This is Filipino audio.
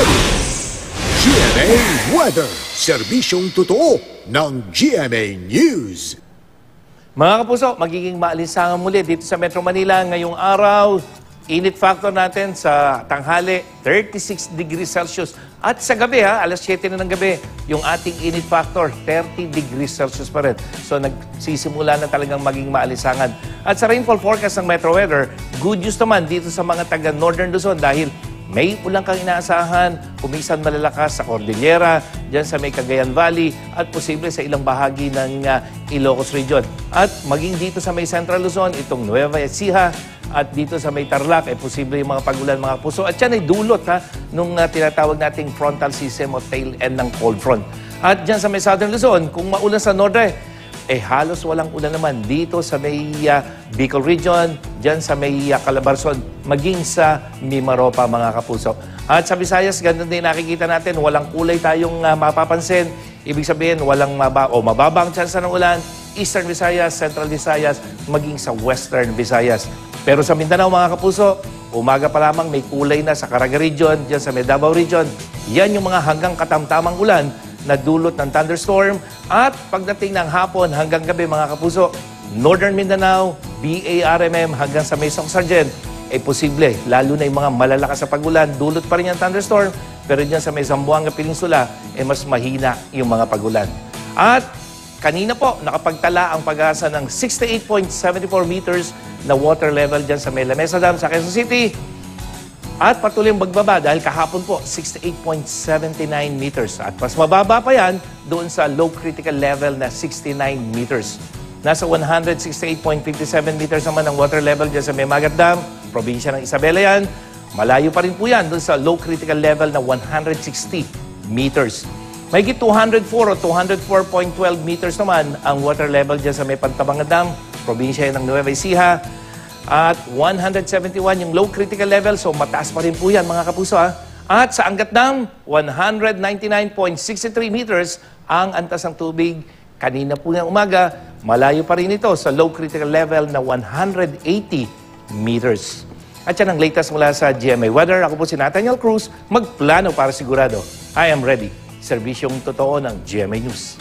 ready. GMA Weather, serbisyong totoo ng GMA News. Mga kapuso, magiging maalinsangan muli dito sa Metro Manila ngayong araw. Init factor natin sa tanghali, 36 degrees Celsius. At sa gabi, alas 7 na ng gabi, yung ating init factor, 30 degrees Celsius pa rin. So nagsisimula na talagang maging maalinsangan. At sa rainfall forecast ng Metro Weather, good news naman dito sa mga taga Northern Luzon dahil may ulan kang inaasahan, kumisan malalakas sa Cordillera, dyan sa may Cagayan Valley, at posible sa ilang bahagi ng Ilocos Region. At maging dito sa may Central Luzon, itong Nueva Ecija, at dito sa may Tarlac, posible yung mga pagulan, mga puso. At yan ay dulot nung tinatawag nating frontal system o tail end ng cold front. At dyan sa may Southern Luzon, kung maulan sa Norte, halos walang ulan naman dito sa may Bicol Region, dyan sa may Calabarzon, maging sa Mimaropa, mga kapuso. At sa Visayas, ganun din nakikita natin, walang kulay tayong mapapansin. Ibig sabihin, walang mababang tsansa ng ulan, Eastern Visayas, Central Visayas, maging sa Western Visayas. Pero sa Mindanao, mga kapuso, umaga pa lamang may kulay na sa Caraga Region, dyan sa may Davao Region. Yan yung mga hanggang katamtamang ulan na dulot ng thunderstorm. At pagdating ng hapon hanggang gabi, mga kapuso, Northern Mindanao, BARMM hanggang sa may Sargent, posible. Lalo na yung mga malalakas sa pagulan, dulot pa rin yung thunderstorm. Pero dyan sa may Zamboanga Peninsula, mas mahina yung mga pagulan. At kanina po, nakapagtala ang Pag-asa ng 68.74 meters na water level dyan sa may La Mesa Dam sa Quezon City. At patuloy yung magbaba dahil kahapon po, 68.79 meters. At mas mababa pa yan doon sa low critical level na 69 meters. Nasa 168.57 meters naman ang water level dyan sa may Magat Dam, probinsya ng Isabela yan. Malayo pa rin po yan doon sa low critical level na 160 meters. Mahigit 204 o 204.12 meters naman ang water level dyan sa may Pantabanga Dam, probinsya ng Nueva Ecija. At 171 yung low critical level, so mataas pa rin po yan, mga kapuso. At sa Angat Dam, 199.63 meters ang antas ng tubig. Kanina po ng umaga, malayo pa rin ito sa low critical level na 180 meters. At yan ang latest mula sa GMA Weather. Ako po si Nathaniel Cruz, magplano para sigurado. I am ready. Serbisyong totoo ng GMA News.